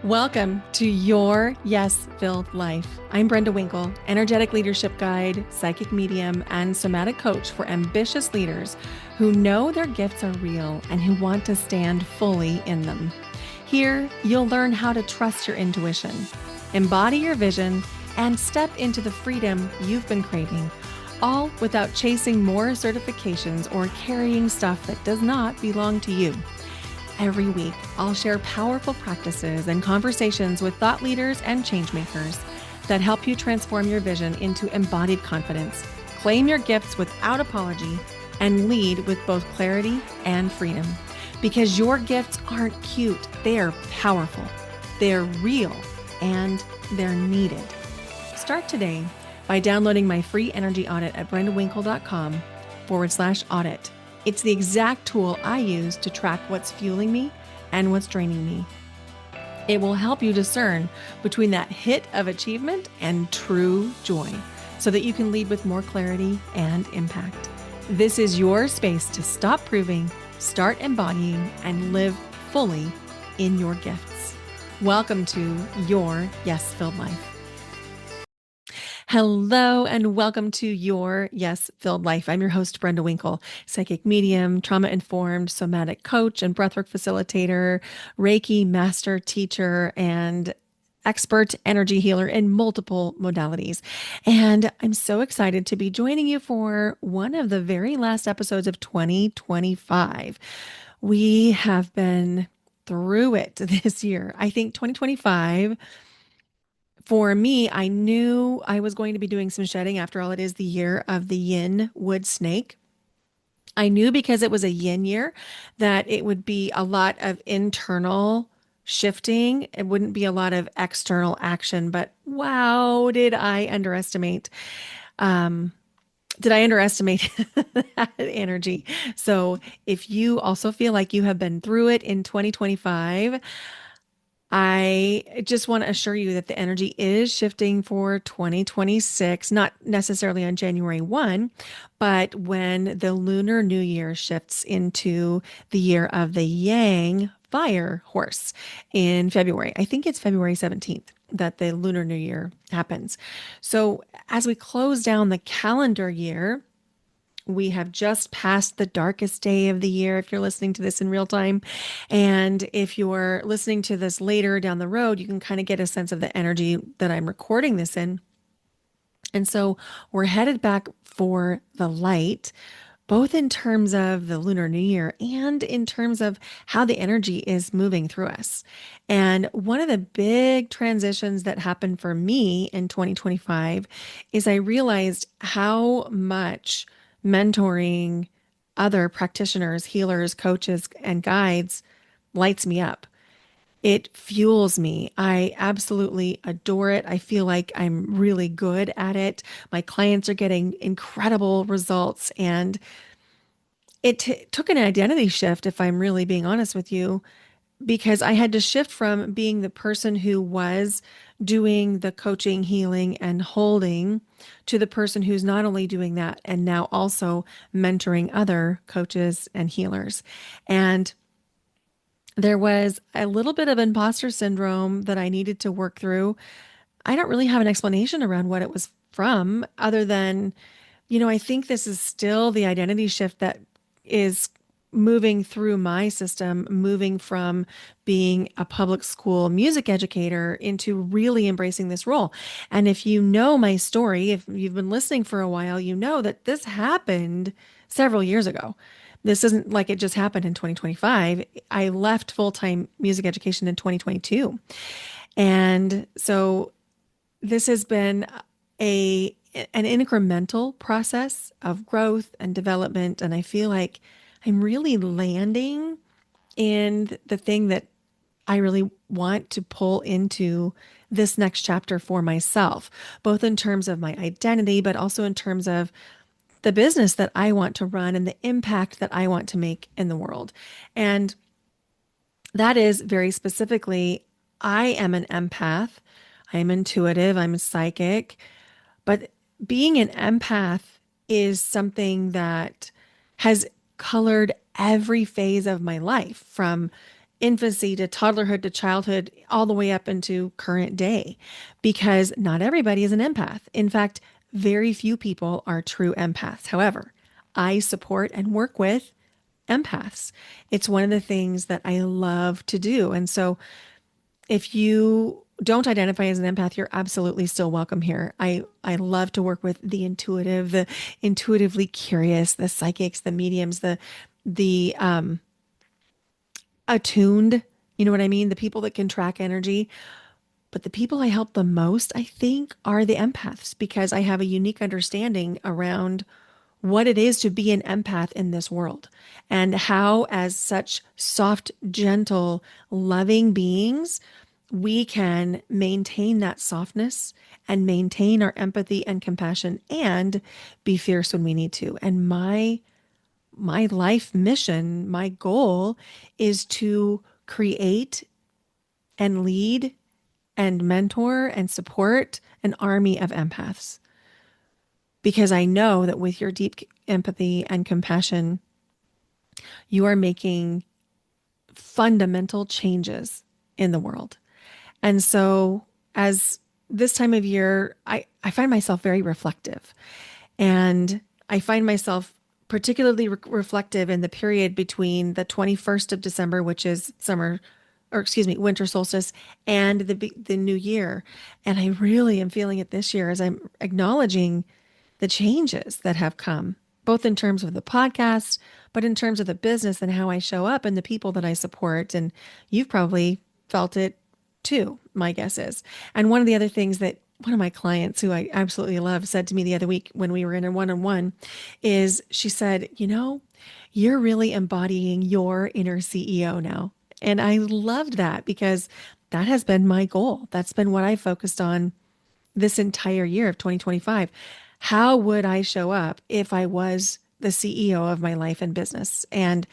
Welcome to Your Yes Filled Life. I'm Brenda Winkle, energetic leadership guide, psychic medium, and somatic coach for ambitious leaders who know their gifts are real and who want to stand fully in them. Here, you'll learn how to trust your intuition, embody your vision, and step into the freedom you've been craving, all without chasing more certifications or carrying stuff that does not belong to you. Every week, I'll share powerful practices and conversations with thought leaders and changemakers that help you transform your vision into embodied confidence, claim your gifts without apology, and lead with both clarity and freedom. Because your gifts aren't cute, they're powerful, they're real, and they're needed. Start today by downloading my free energy audit at brendawinkle.com/audit. It's the exact tool I use to track what's fueling me and what's draining me. It will help you discern between that hit of achievement and true joy so that you can lead with more clarity and impact. This is your space to stop proving, start embodying, and live fully in your gifts. Welcome to Your Yes Filled Life. Hello and welcome to Your Yes Filled Life. I'm your host, Brenda Winkle, psychic medium, trauma-informed somatic coach and breathwork facilitator, Reiki master teacher, and expert energy healer in multiple modalities. And I'm so excited to be joining you for one of the very last episodes of 2025. We have been through it this year. I think 2025 for me, I knew I was going to be doing some shedding. After all, it is the year of the yin wood snake. I knew because it was a yin year that it would be a lot of internal shifting. It wouldn't be a lot of external action, but wow, did I underestimate um, that energy? So if you also feel like you have been through it in 2025, I just want to assure you that the energy is shifting for 2026, not necessarily on January 1, but when the Lunar New Year shifts into the year of the Yang fire horse in February. I think it's February 17th that the Lunar New Year happens. So as we close down the calendar year, we have just passed the darkest day of the year if you're listening to this in real time. And if you're listening to this later down the road, you can kind of get a sense of the energy that I'm recording this in. And so we're headed back for the light, both in terms of the Lunar New Year and in terms of how the energy is moving through us. And one of the big transitions that happened for me in 2025 is I realized how much mentoring other practitioners, healers, coaches, and guides lights me up. It fuels me. I absolutely adore it. I feel like I'm really good at it. My clients are getting incredible results. And it took an identity shift, if I'm really being honest with you, because I had to shift from being the person who was doing the coaching, healing, and holding to the person who's not only doing that and now also mentoring other coaches and healers. And there was a little bit of imposter syndrome that I needed to work through. I don't really have an explanation around what it was from, other than, I think this is still the identity shift that is moving through my system, moving from being a public school music educator into really embracing this role. And if you know my story, if you've been listening for a while, you know that this happened several years ago. This isn't like it just happened in 2025. I left full-time music education in 2022. And so this has been an incremental process of growth and development. And I feel like I'm really landing in the thing that I really want to pull into this next chapter for myself, both in terms of my identity, but also in terms of the business that I want to run and the impact that I want to make in the world. And that is very specifically, I am an empath. I'm intuitive. I'm a psychic. But being an empath is something that has colored every phase of my life, from infancy to toddlerhood to childhood, all the way up into current day, because not everybody is an empath. In fact, very few people are true empaths. However, I support and work with empaths. It's one of the things that I love to do. And so if you don't identify as an empath, you're absolutely still welcome here. I love to work with the intuitive, the intuitively curious, the psychics, the mediums, the attuned, you know what I mean? The people that can track energy. But the people I help the most, I think, are the empaths because I have a unique understanding around what it is to be an empath in this world and how, as such soft, gentle, loving beings, we can maintain that softness and maintain our empathy and compassion and be fierce when we need to. And my life mission, my goal is to create and lead and mentor and support an army of empaths. Because I know that with your deep empathy and compassion, you are making fundamental changes in the world. And so, as this time of year, I find myself very reflective. And I find myself particularly reflective in the period between the 21st of December, which is summer, or excuse me, winter solstice, and the new year. And I really am feeling it this year as I'm acknowledging the changes that have come, both in terms of the podcast, but in terms of the business and how I show up and the people that I support. And you've probably felt it too, my guess is. And one of the other things that one of my clients who I absolutely love said to me the other week when we were in a one-on-one is she said, you're really embodying your inner CEO now. And I loved that because that has been my goal. That's been what I focused on this entire year of 2025. How would I show up if I was the CEO of my life and business? And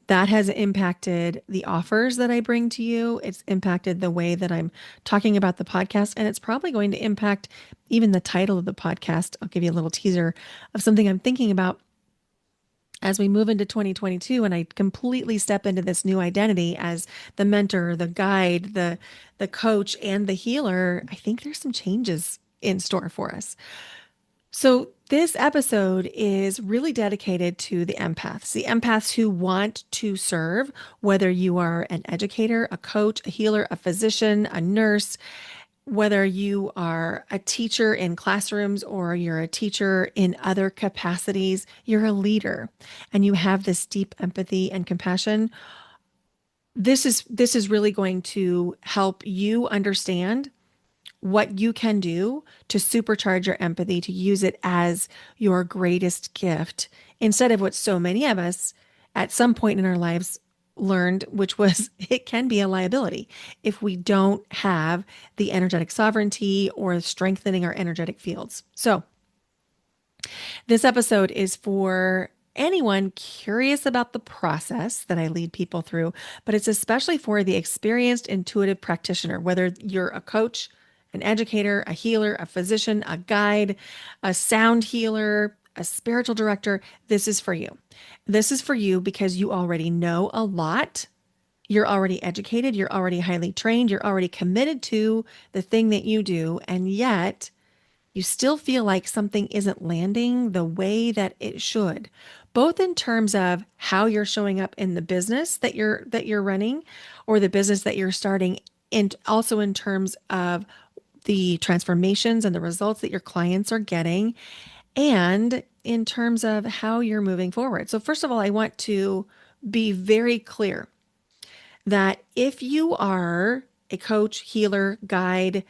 that has impacted the offers that I bring to you. It's impacted the way that I'm talking about the podcast. And it's probably going to impact even the title of the podcast. I'll give you a little teaser of something I'm thinking about as we move into 2022 and I completely step into this new identity as the mentor, the guide, the coach, and the healer. I think there's some changes in store for us. So this episode is really dedicated to the empaths who want to serve, whether you are an educator, a coach, a healer, a physician, a nurse, whether you are a teacher in classrooms or you're a teacher in other capacities, you're a leader and you have this deep empathy and compassion. This is really going to help you understand what you can do to supercharge your empathy, to use it as your greatest gift, instead of what so many of us at some point in our lives learned, which was it can be a liability if we don't have the energetic sovereignty or strengthening our energetic fields. So, this episode is for anyone curious about the process that I lead people through, but it's especially for the experienced intuitive practitioner, whether you're a coach, an educator, a healer, a physician, a guide, a sound healer, a spiritual director. This is for you. This is for you because you already know a lot. You're already educated. You're already highly trained. You're already committed to the thing that you do. And yet, you still feel like something isn't landing the way that it should, both in terms of how you're showing up in the business that you're running or the business that you're starting, and also in terms of the transformations and the results that your clients are getting, and in terms of how you're moving forward. So first of all, I want to be very clear that if you are a coach, healer, guide,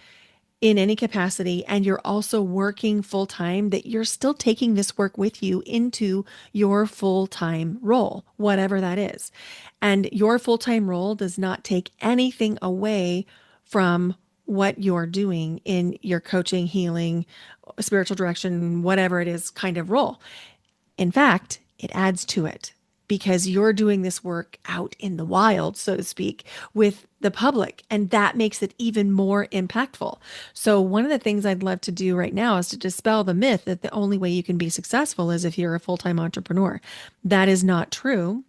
in any capacity, and you're also working full time, that you're still taking this work with you into your full time role, whatever that is. And your full time role does not take anything away from what you're doing in your coaching, healing, spiritual direction, whatever it is kind of role. In fact, it adds to it because you're doing this work out in the wild, so to speak, with the public. And that makes it even more impactful. So, one of the things I'd love to do right now is to dispel the myth that the only way you can be successful is if you're a full time entrepreneur. That is not true.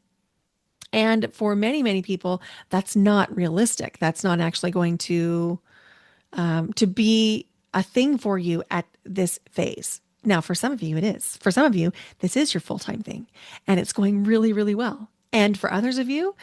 And for many, many people, that's not realistic. That's not actually going to be a thing for you at this phase. Now, for some of you, it is. For some of you, this is your full time thing and it's going really, really well. And for others of you,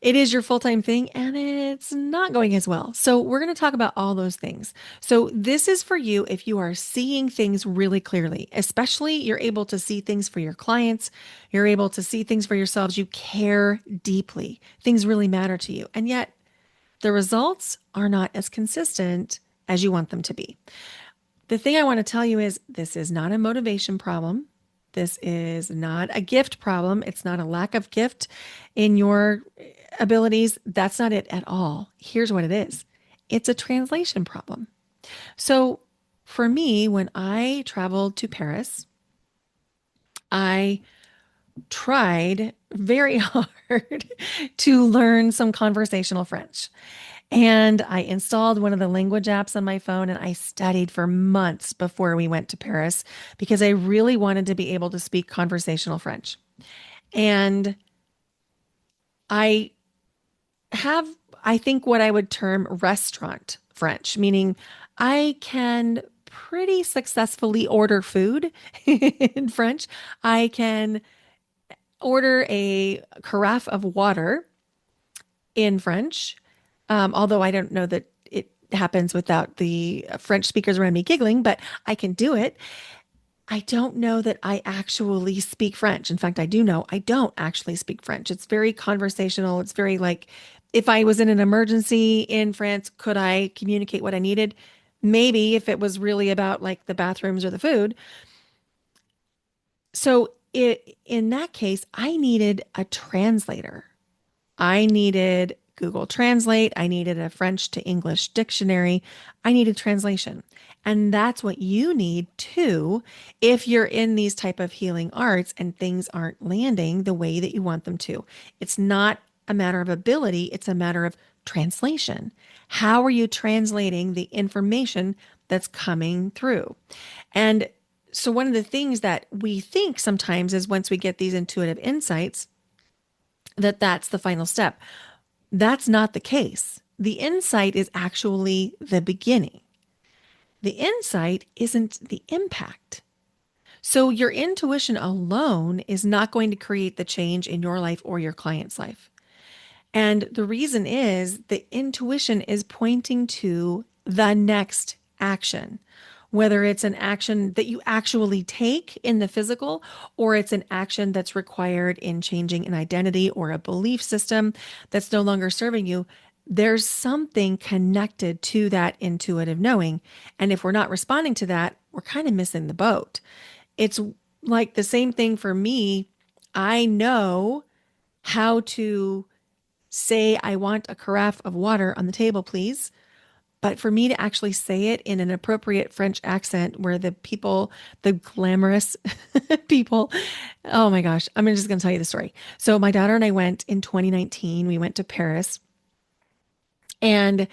it is your full time thing and it's not going as well. So, we're going to talk about all those things. So, this is for you if you are seeing things really clearly, especially you're able to see things for your clients, you're able to see things for yourselves, you care deeply, things really matter to you. And yet, the results are not as consistent as you want them to be. The thing I want to tell you is this is not a motivation problem. This is not a gift problem. It's not a lack of gift in your abilities. That's not it at all. Here's what it is, it's a translation problem. So, for me, when I traveled to Paris, I tried very hard to learn some conversational French. And I installed one of the language apps on my phone and I studied for months before we went to Paris because I really wanted to be able to speak conversational French. And I have, I think, what I would term restaurant French, meaning I can pretty successfully order food in French. I can order a carafe of water in French, although I don't know that it happens without the French speakers around me giggling, but I can do it. I don't know that I actually speak French. In fact, I do know I don't actually speak French. It's very conversational. It's very like if I was in an emergency in France, could I communicate what I needed? Maybe if it was really about like the bathrooms or the food. So in that case, I needed a translator. I needed Google Translate. I needed a French to English dictionary. I needed translation. And that's what you need too if you're in these type of healing arts and things aren't landing the way that you want them to. It's not a matter of ability, it's a matter of translation. How are you translating the information that's coming through? And so one of the things that we think sometimes is once we get these intuitive insights, that that's the final step. That's not the case. The insight is actually the beginning. The insight isn't the impact. So your intuition alone is not going to create the change in your life or your client's life. And the reason is the intuition is pointing to the next action, whether it's an action that you actually take in the physical, or it's an action that's required in changing an identity or a belief system that's no longer serving you. There's something connected to that intuitive knowing. And if we're not responding to that, we're kind of missing the boat. It's like the same thing for me. I know how to say, I want a carafe of water on the table, please. But for me to actually say it in an appropriate French accent where the people, the glamorous people, oh my gosh, I'm just going to tell you the story. So my daughter and I went in 2019, we went to Paris and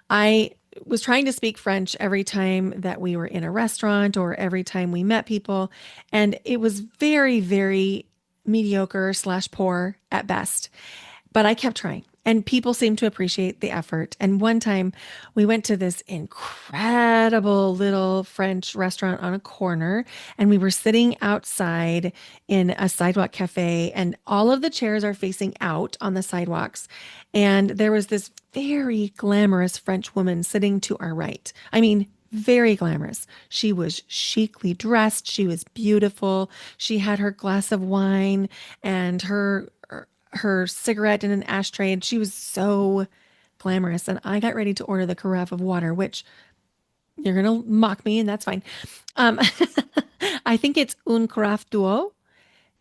I was trying to speak French every time that we were in a restaurant or every time we met people. And it was very, very mediocre slash poor at best. But I kept trying and people seemed to appreciate the effort. And one time we went to this incredible little French restaurant on a corner and we were sitting outside in a sidewalk cafe and all of the chairs are facing out on the sidewalks. And there was this very glamorous French woman sitting to our right. I mean, very glamorous. She was chicly dressed. She was beautiful. She had her glass of wine and her cigarette in an ashtray, and she was so glamorous. And I got ready to order the carafe of water, which you're gonna mock me, and that's fine. Um, I think it's un carafe d'eau,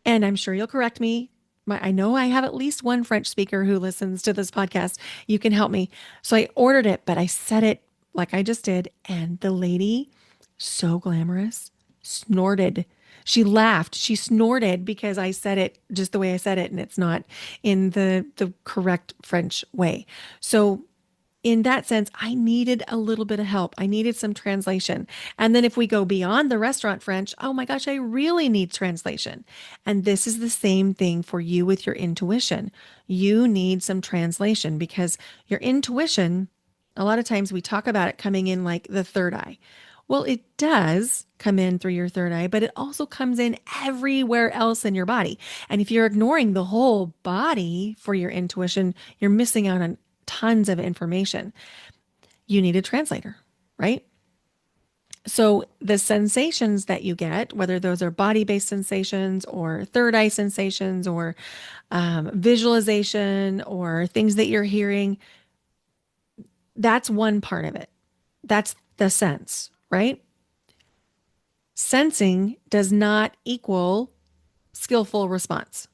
and I'm sure you'll correct me. I know I have at least one French speaker who listens to this podcast. You can help me. So I ordered it, but I said it like I just did. And the lady, so glamorous, snorted. She laughed. She snorted because I said it just the way I said it. And it's not in the correct French way. So in that sense, I needed a little bit of help. I needed some translation. And then if we go beyond the restaurant French, oh my gosh, I really need translation. And this is the same thing for you with your intuition. You need some translation because your intuition, a lot of times we talk about it coming in like the third eye. Well, it does come in through your third eye, but it also comes in everywhere else in your body. And if you're ignoring the whole body for your intuition, you're missing out on tons of information. You need a translator, right? So the sensations that you get, whether those are body-based sensations or third eye sensations or visualization or things that you're hearing, that's one part of it. That's the sense, right? Sensing does not equal skillful response.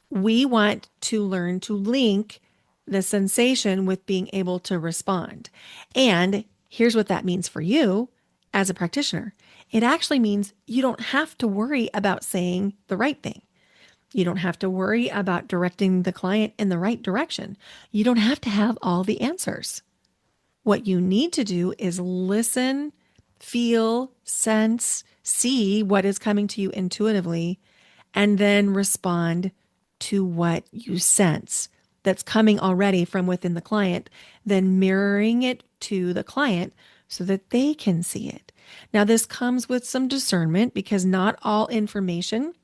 We want to learn to link the sensation with being able to respond. And here's what that means for you as a practitioner. It actually means you don't have to worry about saying the right thing. You don't have to worry about directing the client in the right direction. You don't have to have all the answers. What you need to do is listen, feel, sense, see what is coming to you intuitively, and then respond to what you sense that's coming already from within the client, then mirroring it to the client so that they can see it. Now, this comes with some discernment because not all information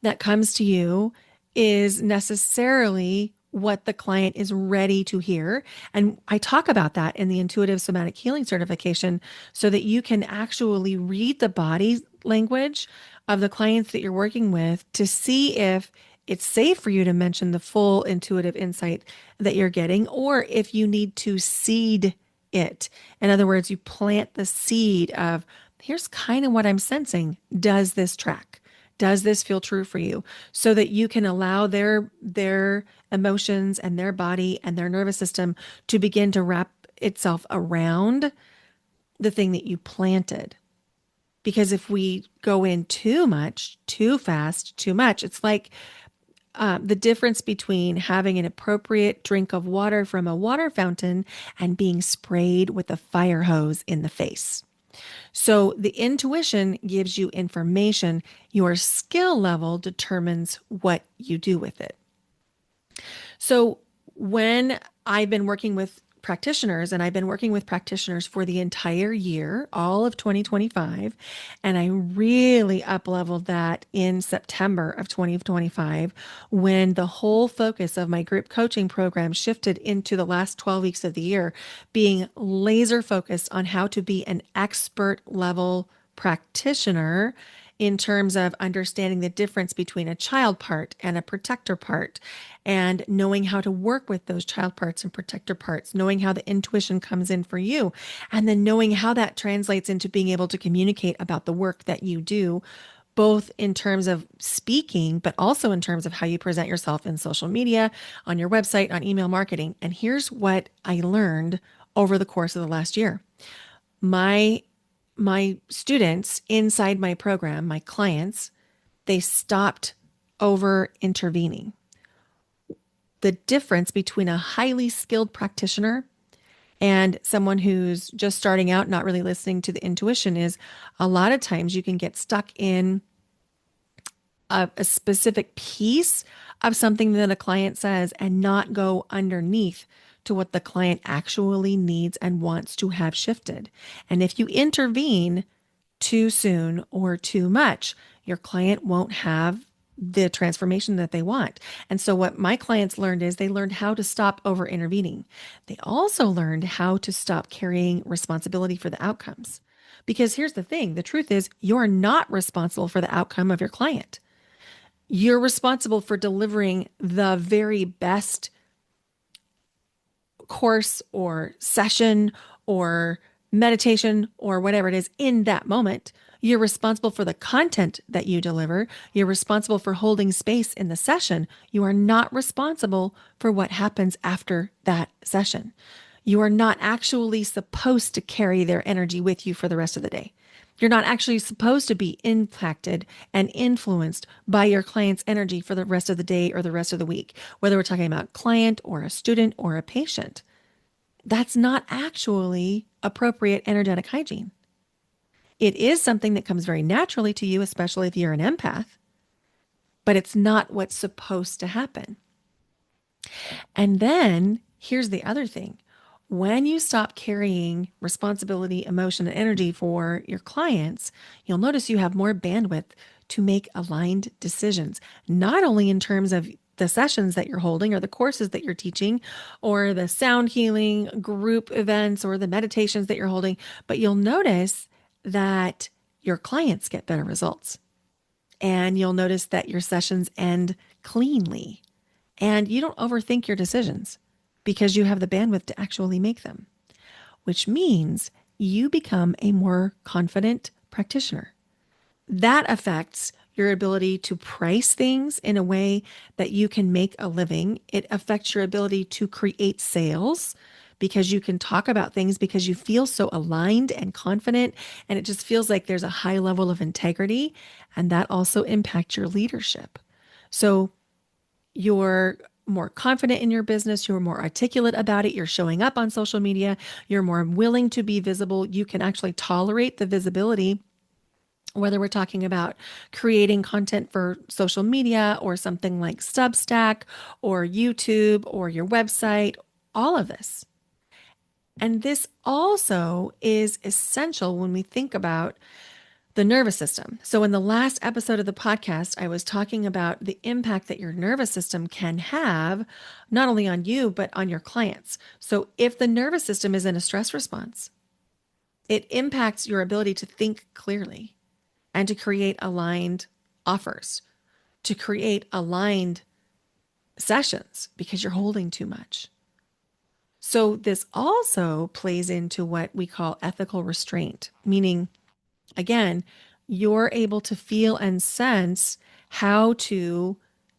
that comes to you is necessarily what the client is ready to hear. And I talk about that in the intuitive somatic healing certification so that you can actually read the body language of the clients that you're working with to see if it's safe for you to mention the full intuitive insight that you're getting, or if you need to seed it. In other words, you plant the seed of, here's kind of what I'm sensing. Does this track? Does this feel true for you? So that you can allow their emotions and their body and their nervous system to begin to wrap itself around the thing that you planted. Because if we go in too much, too fast, too much, it's like the difference between having an appropriate drink of water from a water fountain and being sprayed with a fire hose in the face. So the intuition gives you information. Your skill level determines what you do with it. So when I've been working with practitioners, and I've been working with practitioners for the entire year, all of 2025, and I really up-leveled that in September of 2025 when the whole focus of my group coaching program shifted into the last 12 weeks of the year, being laser focused on how to be an expert level practitioner in terms of understanding the difference between a child part and a protector part, and knowing how to work with those child parts and protector parts, knowing how the intuition comes in for you, and then knowing how that translates into being able to communicate about the work that you do, both in terms of speaking, but also in terms of how you present yourself in social media, on your website, on email marketing. And here's what I learned over the course of the last year. My students inside my program, my clients, they stopped over intervening. The difference between a highly skilled practitioner and someone who's just starting out, not really listening to the intuition, is a lot of times you can get stuck in a specific piece of something that a client says and not go underneath to what the client actually needs and wants to have shifted. And if you intervene too soon or too much, your client won't have the transformation that they want. And so what my clients learned is they learned how to stop over intervening. They also learned how to stop carrying responsibility for the outcomes. Because here's the thing, the truth is you're not responsible for the outcome of your client. You're responsible for delivering the very best course or session or meditation or whatever it is in that moment. You're responsible for the content that you deliver. You're responsible for holding space in the session. You are not responsible for what happens after that session. You are not actually supposed to carry their energy with you for the rest of the day. You're not actually supposed to be impacted and influenced by your client's energy for the rest of the day or the rest of the week, whether we're talking about a client or a student or a patient. That's not actually appropriate energetic hygiene. It is something that comes very naturally to you, especially if you're an empath, but it's not what's supposed to happen. And then here's the other thing. When you stop carrying responsibility, emotion, and energy for your clients, you'll notice you have more bandwidth to make aligned decisions, not only in terms of the sessions that you're holding or the courses that you're teaching or the sound healing group events or the meditations that you're holding, but you'll notice that your clients get better results. And you'll notice that your sessions end cleanly and you don't overthink your decisions because you have the bandwidth to actually make them, which means you become a more confident practitioner. That affects your ability to price things in a way that you can make a living. It affects your ability to create sales because you can talk about things because you feel so aligned and confident, and it just feels like there's a high level of integrity. And that also impacts your leadership. So you're more confident in your business, you're more articulate about it, you're showing up on social media, you're more willing to be visible, you can actually tolerate the visibility, whether we're talking about creating content for social media or something like Substack or YouTube or your website, all of this. And this also is essential when we think about the nervous system. So, in the last episode of the podcast, I was talking about the impact that your nervous system can have, not only on you, but on your clients. So, if the nervous system is in a stress response, it impacts your ability to think clearly and to create aligned offers, to create aligned sessions because you're holding too much. So, this also plays into what we call ethical restraint, meaning again, you're able to feel and sense how to,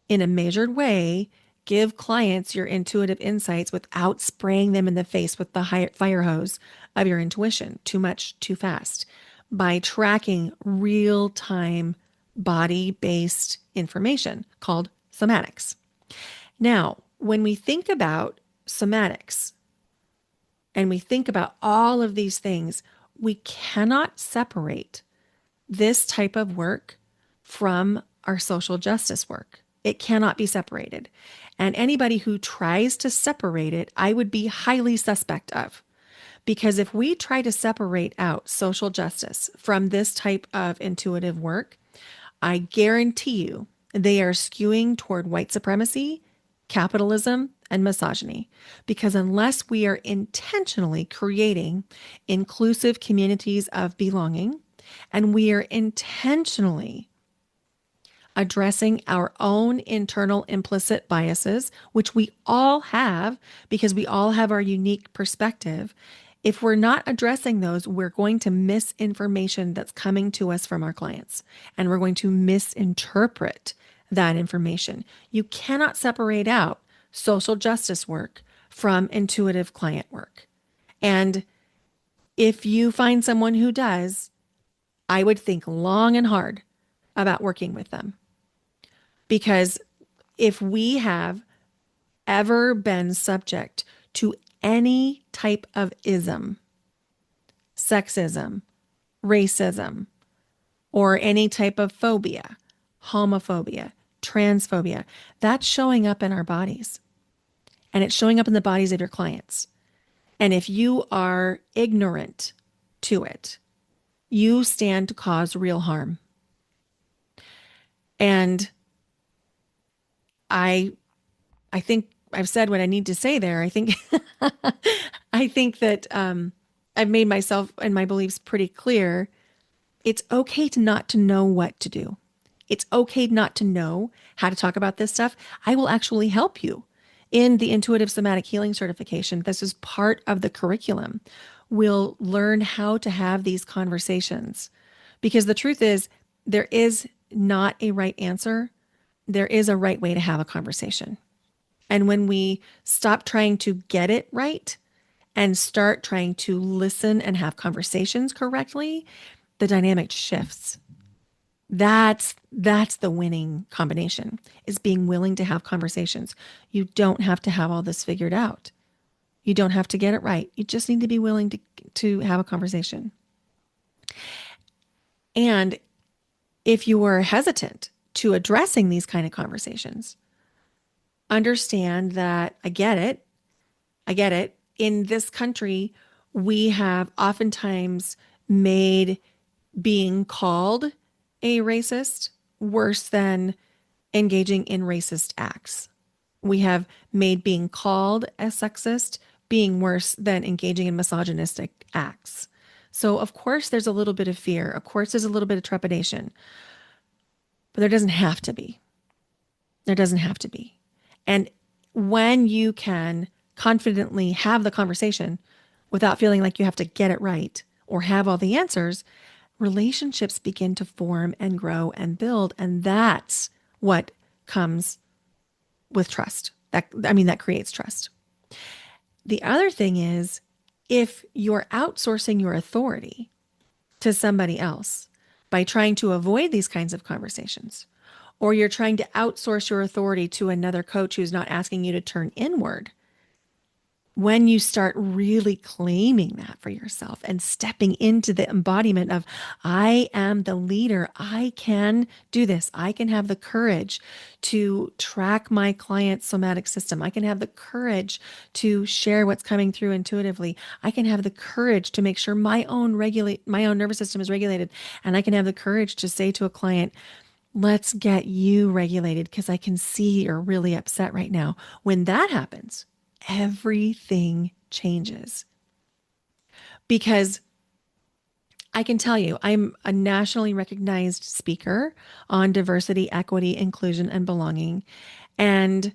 in a measured way, give clients your intuitive insights without spraying them in the face with the fire hose of your intuition too much, too fast, by tracking real time body based information called somatics. Now, when we think about somatics and we think about all of these things, we cannot separate this type of work from our social justice work. It cannot be separated. And anybody who tries to separate it, I would be highly suspect of. Because if we try to separate out social justice from this type of intuitive work, I guarantee you they are skewing toward white supremacy, capitalism, and misogyny. Because unless we are intentionally creating inclusive communities of belonging, and we are intentionally addressing our own internal implicit biases, which we all have because we all have our unique perspective. If we're not addressing those, we're going to miss information that's coming to us from our clients, and we're going to misinterpret that information. You cannot separate out social justice work from intuitive client work. And if you find someone who does, I would think long and hard about working with them. Because if we have ever been subject to any type of ism, sexism, racism, or any type of phobia, homophobia, transphobia, that's showing up in our bodies. And it's showing up in the bodies of your clients. And if you are ignorant to it, you stand to cause real harm. And I I think I've said what I need to say there. I think I think that I've made myself and my beliefs pretty clear. It's okay to not to know what to do. It's okay not to know how to talk about this stuff. I will actually help you in the intuitive somatic healing certification. This is part of the curriculum. We'll learn how to have these conversations because the truth is there is not a right answer. There is a right way to have a conversation. And when we stop trying to get it right and start trying to listen and have conversations correctly, the dynamic shifts. That's the winning combination, is being willing to have conversations. You don't have to have all this figured out. You don't have to get it right. You just need to be willing to have a conversation. And if you are hesitant to addressing these kind of conversations, understand that I get it. I get it. In this country, we have oftentimes made being called a racist worse than engaging in racist acts. We have made being called a sexist being worse than engaging in misogynistic acts. So, of course, there's a little bit of fear. Of course, there's a little bit of trepidation, but there doesn't have to be. There doesn't have to be. And when you can confidently have the conversation without feeling like you have to get it right or have all the answers, relationships begin to form and grow and build. And that's what comes with trust. That creates trust. The other thing is, if you're outsourcing your authority to somebody else by trying to avoid these kinds of conversations, or you're trying to outsource your authority to another coach who's not asking you to turn inward, when you start really claiming that for yourself and stepping into the embodiment of, I am the leader, I can do this, I can have the courage to track my client's somatic system, I can have the courage to share what's coming through intuitively, I can have the courage to make sure my own nervous system is regulated, and I can have the courage to say to a client, let's get you regulated because I can see you're really upset right now. When that happens, everything changes. Because I can tell you, I'm a nationally recognized speaker on diversity, equity, inclusion, and belonging. And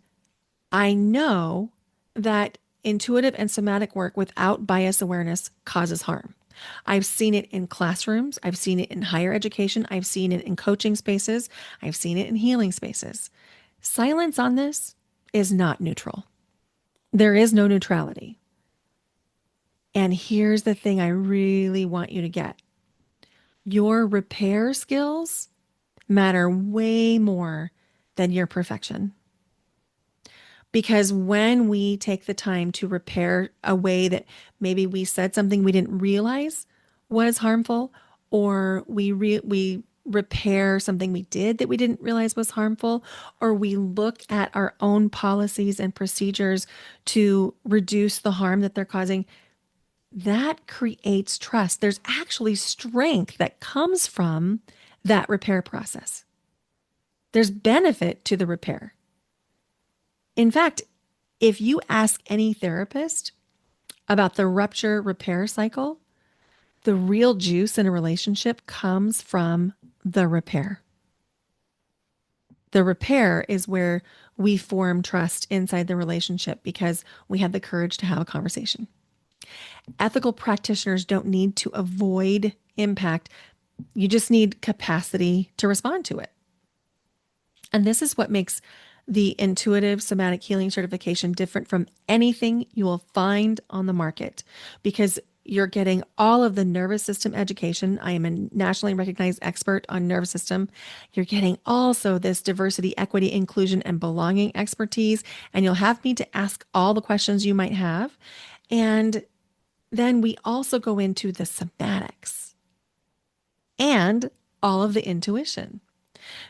I know that intuitive and somatic work without bias awareness causes harm. I've seen it in classrooms. I've seen it in higher education. I've seen it in coaching spaces. I've seen it in healing spaces. Silence on this is not neutral. There is no neutrality. And here's the thing I really want you to get. Your repair skills matter way more than your perfection. Because when we take the time to repair a way that maybe we said something we didn't realize was harmful, or we repair something we did that we didn't realize was harmful, or we look at our own policies and procedures to reduce the harm that they're causing, that creates trust. There's actually strength that comes from that repair process. There's benefit to the repair. In fact, if you ask any therapist about the rupture repair cycle, the real juice in a relationship comes from the repair. The repair is where we form trust inside the relationship because we have the courage to have a conversation. Ethical practitioners don't need to avoid impact. You just need capacity to respond to it. And this is what makes the intuitive somatic healing certification different from anything you will find on the market, because you're getting all of the nervous system education. I am a nationally recognized expert on nervous system. You're getting also this diversity, equity, inclusion, and belonging expertise. And you'll have me to ask all the questions you might have. And then we also go into the somatics and all of the intuition.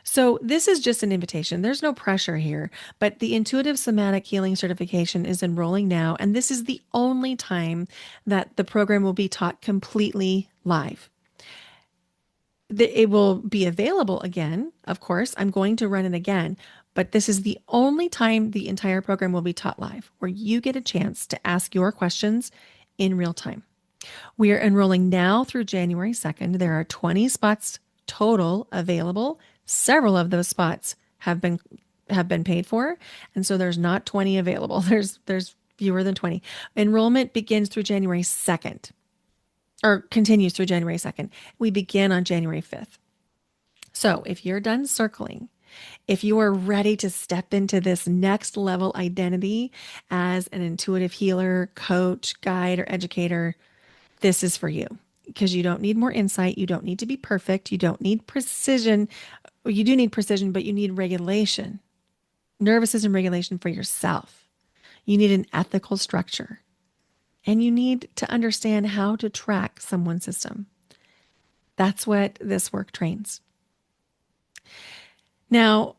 So this is just an invitation. There's no pressure here, but the Intuitive Somatic Healing Certification is enrolling now, and this is the only time that the program will be taught completely live. It will be available again, of course. I'm going to run it again, but this is the only time the entire program will be taught live, where you get a chance to ask your questions in real time. We are enrolling now through January 2nd. There are 20 spots total available. Several of those spots have been paid for, and so there's not 20 available. There's fewer than 20. Enrollment begins through January 2nd, or continues through January 2nd. We begin on January 5th. So if you're done circling, if you are ready to step into this next level identity as an intuitive healer, coach, guide, or educator, this is for you. because you don't need more insight. You don't need to be perfect. You don't need precision. Well, you do need precision, but you need regulation, nervous system regulation for yourself. You need an ethical structure, and you need to understand how to track someone's system. That's what this work trains. Now,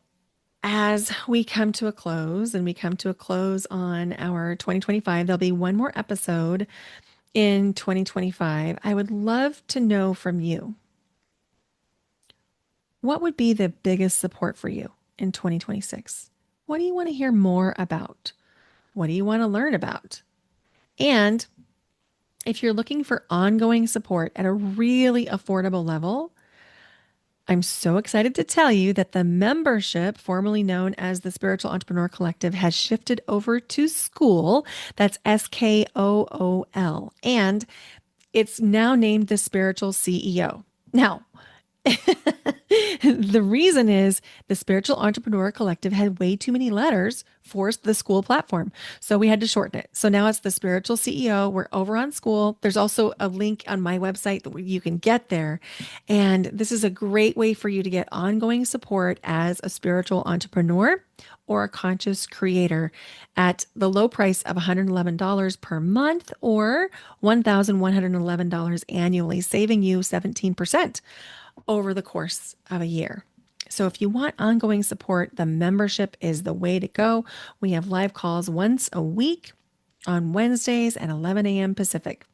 as we come to a close and we come to a close on our 2025, there'll be one more episode in 2025. I would love to know from you, what would be the biggest support for you in 2026? What do you want to hear more about? What do you want to learn about? And if you're looking for ongoing support at a really affordable level, I'm so excited to tell you that the membership, formerly known as the Spiritual Entrepreneur Collective, has shifted over to School. That's SKOOL. And it's now named the Spiritual CEO. Now, the reason is the Spiritual Entrepreneur Collective had way too many letters for the School platform. So we had to shorten it. So now it's the Spiritual CEO. We're over on School. There's also a link on my website that you can get there. And this is a great way for you to get ongoing support as a spiritual entrepreneur or a conscious creator at the low price of $111 per month or $1,111 annually, saving you 17% over the course of a year. So if you want ongoing support, the membership is the way to go. We have live calls once a week on Wednesdays at 11 a.m. Pacific.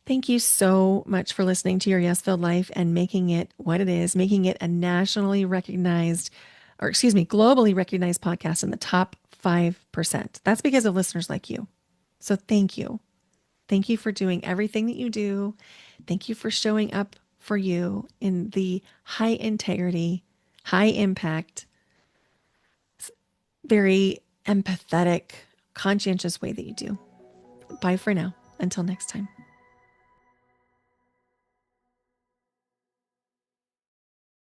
Thank you so much for listening to Your Yes Filled Life and making it what it is, making it a nationally recognized, or excuse me, globally recognized podcast in the top 5%. That's because of listeners like you. So thank you. Thank you for doing everything that you do. Thank you for showing up for you in the high integrity, high impact, very empathetic, conscientious way that you do. Bye for now. Until next time.